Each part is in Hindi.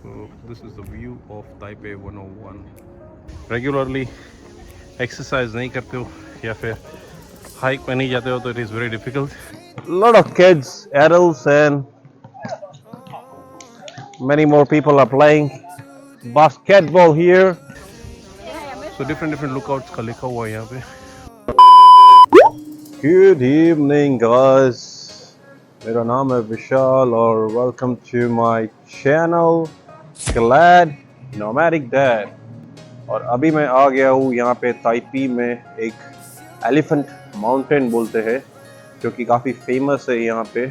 So this is the view of Taipei 101. Regularly exercise नहीं करते हो या फिर hike में नहीं जाते हो तो it is very difficult. Lot of kids, adults and many more people are playing basketball here. So different lookouts का लिखा हुआ है यहाँ पे. Good evening guys. मेरा नाम है विशाल और welcome to my channel Glad Nomadic Dad. और अभी मैं आ गया हूँ यहाँ पे ताइपी में एक एलिफेंट माउंटेन बोलते हैं जो कि काफ़ी फेमस है यहाँ पे.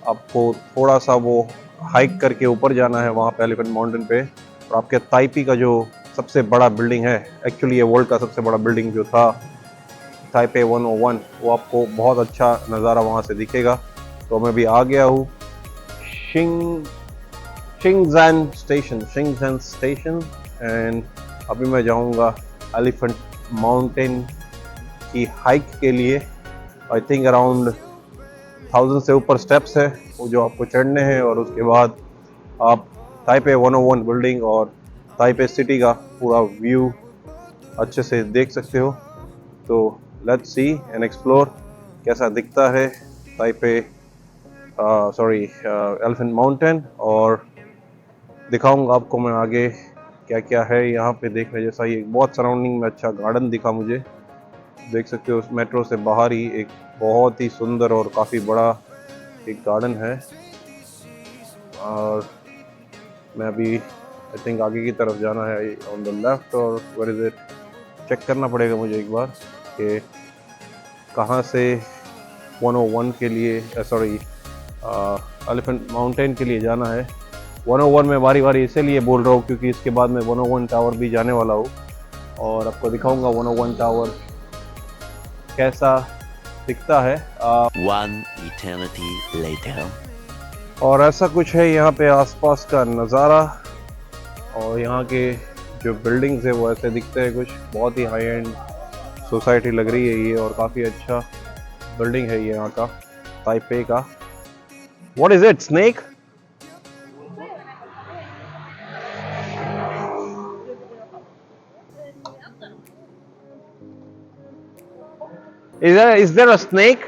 आपको थोड़ा सा वो हाइक करके ऊपर जाना है वहाँ पे एलिफेंट माउंटेन पे. और आपके ताइपी का जो सबसे बड़ा बिल्डिंग है, एक्चुअली ये वर्ल्ड का सबसे बड़ा बिल्डिंग जो था ताइपे 101, वो आपको बहुत अच्छा नज़ारा वहाँ से दिखेगा. तो मैं भी आ गया हूँ शिंगज़ान स्टेशन एंड अभी मैं जाऊँगा एलिफेंट माउंटेन की हाइक के लिए. आई थिंक अराउंड 1000 से ऊपर स्टेप्स है वो जो आपको चढ़ने हैं और उसके बाद आप ताइपे 101 बिल्डिंग और ताइपे सिटी का पूरा व्यू अच्छे से देख सकते हो. तो लेट्स सी एंड एक्सप्लोर कैसा दिखता है ताइपे एलिफेंट माउंटेन, और दिखाऊंगा आपको मैं आगे क्या क्या है यहाँ पे देखने जैसा. ये बहुत सराउंडिंग में अच्छा गार्डन दिखा मुझे, देख सकते हो. उस मेट्रो से बाहर ही एक बहुत ही सुंदर और काफ़ी बड़ा एक गार्डन है. और मैं अभी आई थिंक आगे की तरफ जाना है ऑन द लेफ्ट, और वेयर इज इट, चेक करना पड़ेगा मुझे एक बार कि कहाँ से 101 के लिए एलिफेंट माउंटेन के लिए जाना है. 101 में बारी बारी इसीलिए बोल रहा हूँ क्योंकि इसके बाद मैं 101 टावर भी जाने वाला हूँ और आपको दिखाऊंगा 101 टावर कैसा दिखता है. One eternity later. और ऐसा कुछ है यहाँ पे आसपास का नज़ारा, और यहाँ के जो बिल्डिंग्स है वो ऐसे दिखते हैं कुछ. बहुत ही हाई एंड सोसाइटी लग रही है ये, और काफ़ी अच्छा बिल्डिंग है ये यहाँ का ताइपे का. What is it, snake? Is there a snake?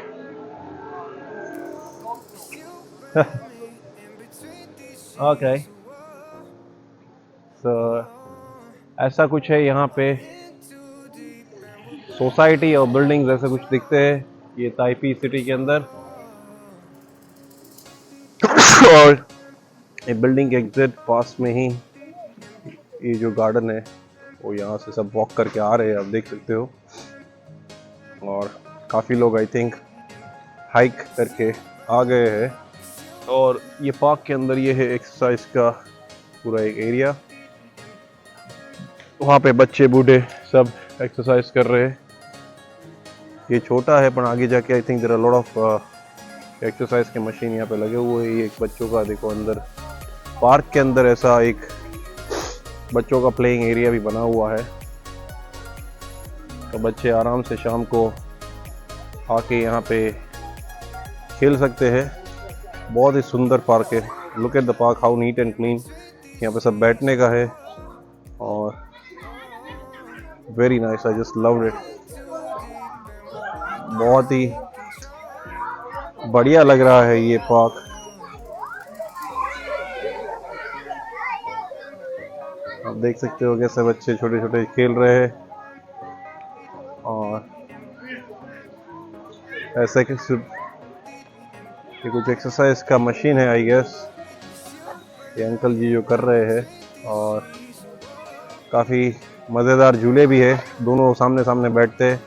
Okay. So ऐसा कुछ है यहाँ पे, सोसाइटी और बिल्डिंग्स ऐसे कुछ दिखते हैं ये ताइपी सिटी के अंदर. और ये बिल्डिंग के एग्जिट पास में ही ये जो गार्डन है वो यहाँ से सब वॉक करके आ रहे हैं, आप देख सकते हो. और काफ़ी लोग आई थिंक हाइक करके आ गए हैं. और ये पार्क के अंदर ये है एक्सरसाइज का पूरा एक एरिया. वहाँ पे बच्चे बूढ़े सब एक्सरसाइज कर रहे हैं. ये छोटा है पर आगे जाके I think there are lot of exercise के मशीन यहाँ पे लगे हुए हैं. ये एक बच्चों का देखो अंदर पार्क के अंदर ऐसा एक बच्चों का प्लेइंग एरिया भी बना हुआ है, तो बच्चे आराम से शाम को आके यहाँ पे खेल सकते हैं. बहुत ही सुंदर पार्क है. Look at the park, how neat and clean. यहाँ पे सब बैठने का है और very nice, I just loved it. बहुत ही बढ़िया लग रहा है ये पार्क. आप देख सकते हो कैसे बच्चे छोटे छोटे खेल रहे हैं. और ऐसे ये कुछ एक्सरसाइज का मशीन है आई गेस, ये अंकल जी जो कर रहे हैं. और काफ़ी मज़ेदार झूले भी है. दोनों सामने सामने बैठते हैं.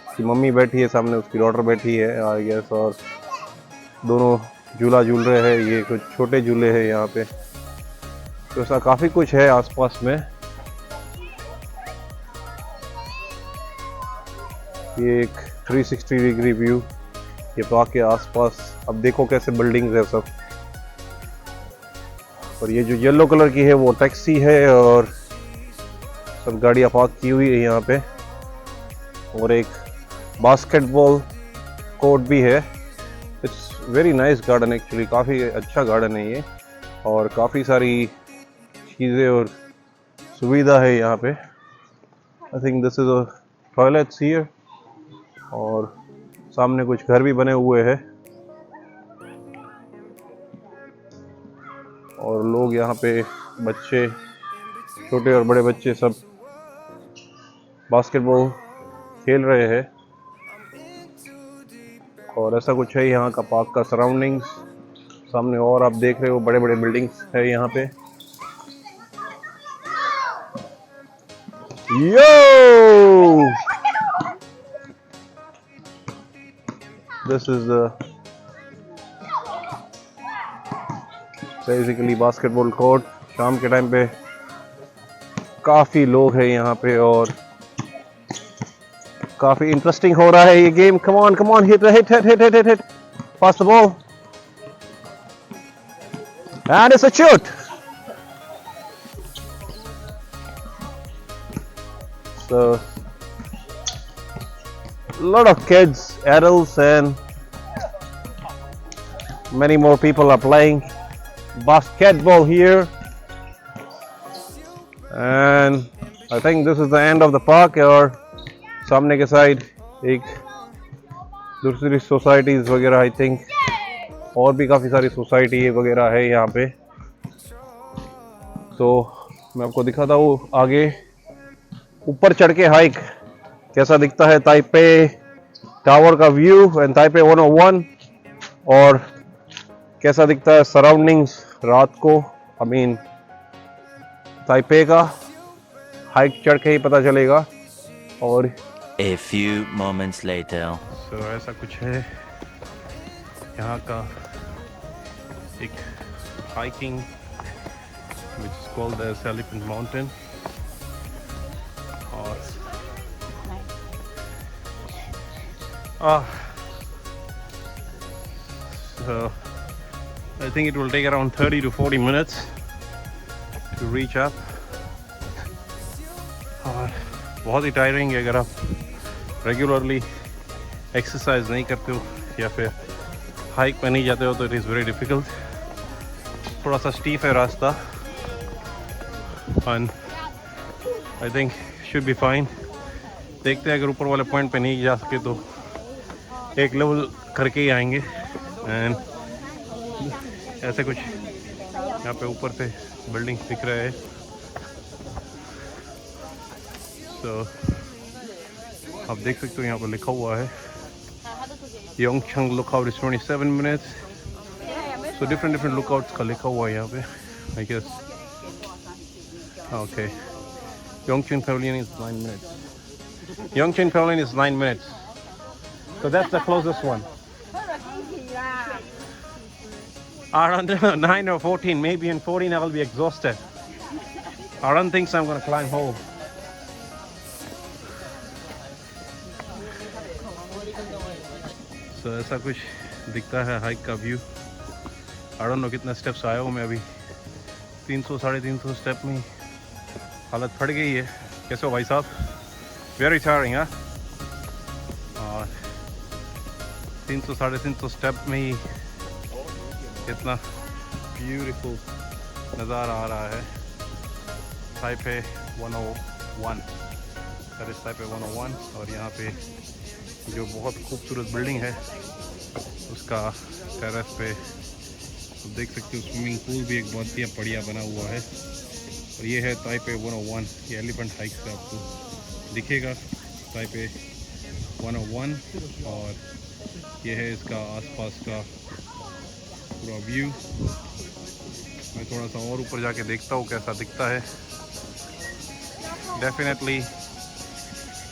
उसकी मम्मी बैठी है सामने, उसकी डॉटर बैठी है आई गेस, और दोनों झूला झूल रहे हैं. ये कुछ छोटे झूले हैं यहाँ पे. तो ऐसा काफ़ी कुछ है आसपास में. ये एक 360 डिग्री व्यू ये पार्क के आसपास. अब देखो कैसे बिल्डिंग्स है सब. और ये जो येलो कलर की है वो टैक्सी है, और सब गाड़ियाँ पार्क की हुई है यहाँ पे. और एक बास्केटबॉल कोर्ट भी है. It's very nice garden actually, काफ़ी अच्छा गार्डन है ये. और काफ़ी सारी चीज़ें और सुविधा है यहाँ पे। I think this is a toilets here, और सामने कुछ घर भी बने हुए हैं और लोग यहाँ पे, बच्चे, छोटे और बड़े बच्चे सब बास्केटबॉल खेल रहे हैं। और ऐसा कुछ है यहाँ का पार्क का सराउंडिंग्स। सामने और आप देख रहे हो बड़े बड़े बिल्डिंग्स है यहाँ पे। Yo, this is basically basketball court. शाम के टाइम पे काफी लोग हैं यहाँ पे और काफी इंटरेस्टिंग हो रहा है ये game. Come on, hit hit hit hit hit hit, pass the ball and it's a shoot. So lot of kids, adults and many more people are playing basketball here, and I think this is the end of the park। और सामने के साइड एक दूसरी सोसाइटीज वगैरह, आई थिंक और भी काफ़ी सारी सोसाइटी वगैरह है यहाँ पे। तो मैं आपको दिखाता हूँ आगे ऊपर चढ़ के हाइक कैसा दिखता है ताइपे टावर का व्यू एंड ताइपे 101, और कैसा दिखता है सराउंडिंग्स रात को। आई मीन ताइपे का हाइक चढ़ के ही पता चलेगा। और A few moments later. So, ऐसा कुछ है यहाँ का एक hiking which is called the Elephant Mountain। और so I think it will take around 30 to 40 minutes to reach up। और बहुत ही टायरिंग है अगर आप रेगुलरली एक्सरसाइज नहीं करते हो या फिर हाइक पे नहीं जाते हो तो इट इज़ वेरी डिफ़िकल्ट। थोड़ा सा स्टीफ है रास्ता and I think should be fine. देखते हैं अगर ऊपर वाले पॉइंट पे नहीं जा सके तो एक लेवल करके ही आएंगे। एंड ऐसे कुछ यहाँ पे ऊपर से बिल्डिंग्स दिख रहे हैं। तो आप देख सकते हो यहाँ पर लिखा हुआ है Yongchang lookout is 27 minutes. So different lookouts का लिखा हुआ है यहाँ पे, I guess. Okay, Yongchang pavilion is 9 minutes. Yongchang pavilion is 9 minutes, so that's the closest one। Around 9 or 14, maybe in 14 I will be exhausted। I don't think so I'm going to climb home। तो ऐसा कुछ दिखता है हाइक का व्यू। आई डोंट नो कितना स्टेप्स आया हूँ मैं अभी, 300 साढ़े 300 स्टेप में हालत फट गई है। कैसे हो भाई साहब? Very tiring. हाँ, और 300 साढ़े 300 स्टेप में ही कितना ब्यूटीफुल नज़ारा आ रहा है। Taipei 101, that is Taipei 101। और यहाँ पे जो बहुत खूबसूरत बिल्डिंग है उसका टेरेस पे आप देख सकते हो स्विमिंग पूल भी एक बहुत ही बढ़िया बना हुआ है। और ये है ताइपे 101। ये एलिफेंट हाइक से आपको दिखेगा ताइपे 101। और ये है इसका आसपास का पूरा व्यू। मैं थोड़ा सा और ऊपर जाके देखता हूँ कैसा दिखता है। डेफिनेटली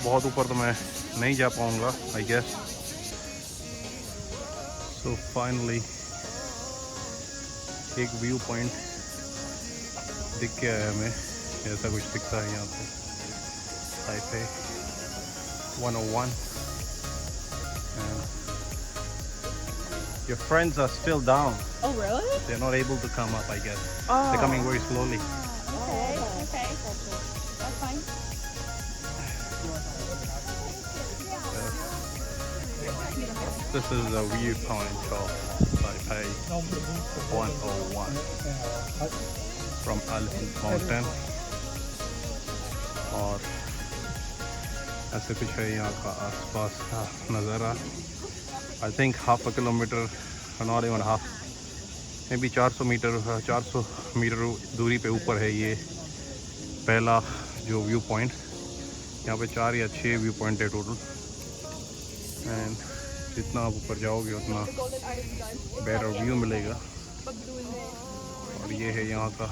बहुत ऊपर तो मैं नहीं जा पाऊँगा आई गेस। सो फाइनली एक व्यू पॉइंट दिख गया है हमें, ऐसा कुछ दिखता है यहाँ पे Taipei 101। And your friends are still down। Oh, really? They're not able to come up, I guess। Oh. They're coming very slowly। Okay. That's fine. This is a viewpoint of Taipei 101। From elephant mountain. और ऐसे कुछ है यहाँ का आसपास का नज़ारा। I think half a kilometre, not even half, maybe 400 metre दूरी पे ऊपर है ये पहला जो व्यू पॉइंट। यहाँ पे 4 या 6 व्यू पॉइंट है टोटल। एंड जितना आप ऊपर जाओगे उतना बेटर व्यू मिलेगा। और ये है यहाँ का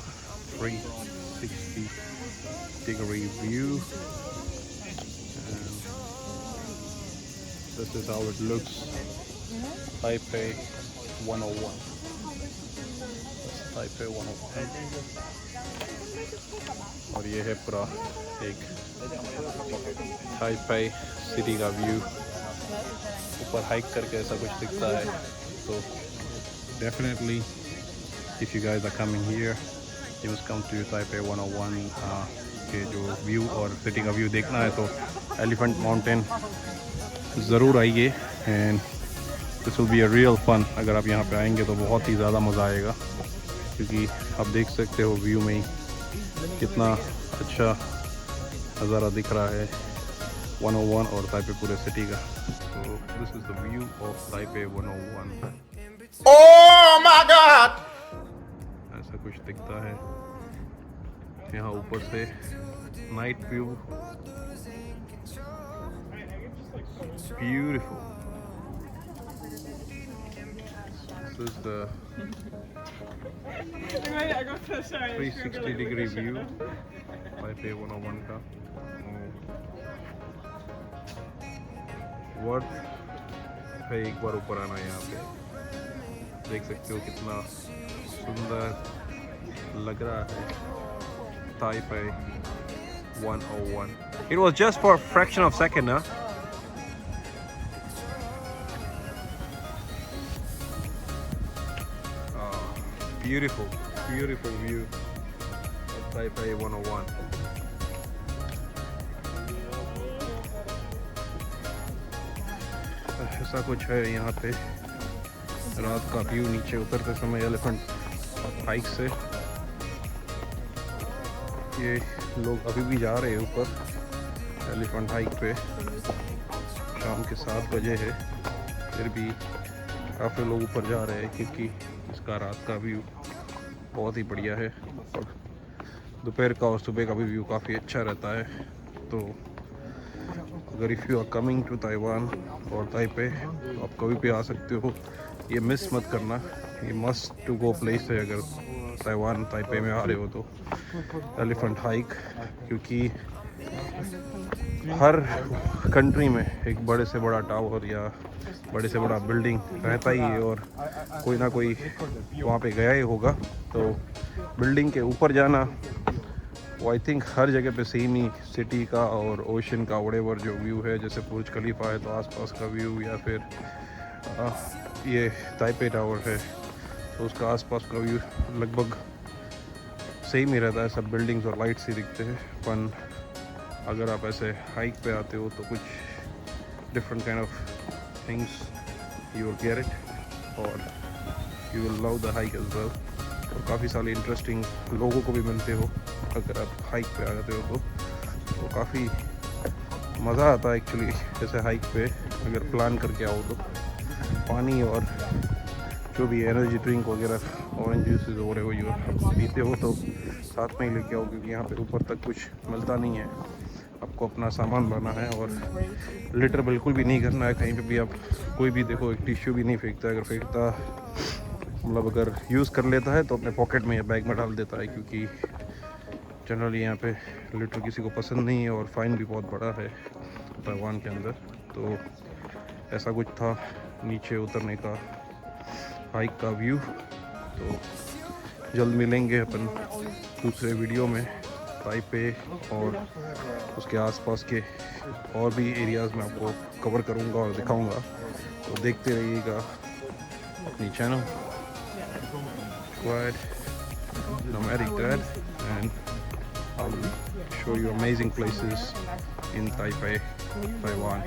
360 degree view. This is how it looks. Taipei 101. Taipei 101. और ये है पूरा एक Taipei सिटी का व्यू। ऊपर हाइक करके ऐसा कुछ दिखता है। तो definitely if you guys are coming here, you must come to Taipei 101 के जो व्यू और सिटी का व्यू देखना है तो एलिफेंट माउंटेन ज़रूर आइए। And this will be a real fun. अगर आप यहाँ पे आएंगे तो बहुत ही ज़्यादा मज़ा आएगा, क्योंकि आप देख सकते हो व्यू में ही कितना अच्छा नज़ारा दिख रहा है 101 और ताइपे पूरे सिटी का। तो this is the view of Taipei 101। Oh my God! ऐसा कुछ दिखता है यहाँ ऊपर से night view. Beautiful. This is the 360 degree view Taipei 101 का। वर्थ है एक बार ऊपर आना। यहाँ पे देख सकते हो कितना सुंदर लग रहा है Taipei 101। It was just for a fraction of a second, huh? Beautiful, beautiful view of Taipei 101. ऐसा कुछ है यहाँ पे रात का व्यू नीचे उतरते समय एलिफेंट हाइक से। ये लोग अभी भी जा रहे हैं ऊपर एलिफेंट हाइक पे। शाम के 7 बजे है, फिर भी काफ़ी लोग ऊपर जा रहे हैं क्योंकि इसका रात का व्यू बहुत ही बढ़िया है और दोपहर का और सुबह का भी व्यू काफ़ी अच्छा रहता है। तो अगर if you are coming to Taiwan और ताइपे तो आप कभी भी आ सकते हो। ये मिस मत करना, ये मस्ट टू गो प्लेस है अगर ताइवान ताइपे में आ रहे हो तो एलिफेंट हाइक। क्योंकि हर कंट्री में एक बड़े से बड़ा टावर या बड़े से बड़ा बिल्डिंग रहता ही है और कोई ना कोई वहाँ पे गया ही होगा। तो बिल्डिंग के ऊपर जाना वो आई थिंक हर जगह पे सेम ही सिटी का और ओशन का व्हाटएवर जो व्यू है, जैसे बुर्ज खलीफा है तो आसपास का व्यू, या फिर ये ताइपे टावर है तो उसका आसपास का व्यू लगभग सेम ही रहता है। सब बिल्डिंग्स और लाइट्स ही दिखते हैं। पर अगर आप ऐसे हाइक पे आते हो तो कुछ different kind of things you will get it और you will love the hike as well. और काफ़ी सारे इंटरेस्टिंग लोगों को भी मिलते हो अगर आप हाइक पे आ जाते हो तो काफ़ी मज़ा आता है एक्चुअली। जैसे हाइक पे अगर प्लान करके आओ तो पानी और जो भी एनर्जी ड्रिंक वगैरह, ऑरेंज जूसेस हो रहे हो यू पीते हो तो साथ में ही लेके आओ, क्योंकि यहाँ पे ऊपर तक कुछ मिलता नहीं है। आपको अपना सामान लाना है और लिटर बिल्कुल भी नहीं करना है कहीं पे भी। आप कोई भी देखो एक टिश्यू भी नहीं फेंकता, अगर फेंकता मतलब अगर यूज़ कर लेता है तो अपने पॉकेट में या बैग में डाल देता है, क्योंकि जनरली यहाँ पे लिटर किसी को पसंद नहीं है और फाइन भी बहुत बड़ा है ताइवान के अंदर। तो ऐसा कुछ था नीचे उतरने का हाइक का व्यू। तो जल्द मिलेंगे अपन दूसरे वीडियो में ताइपे और उसके आसपास के और भी एरियाज़ में आपको कवर करूँगा और दिखाऊँगा। तो देखते रहिएगा अपनी channel Nomadic Dad, and I'll show you amazing places in Taipei, Taiwan.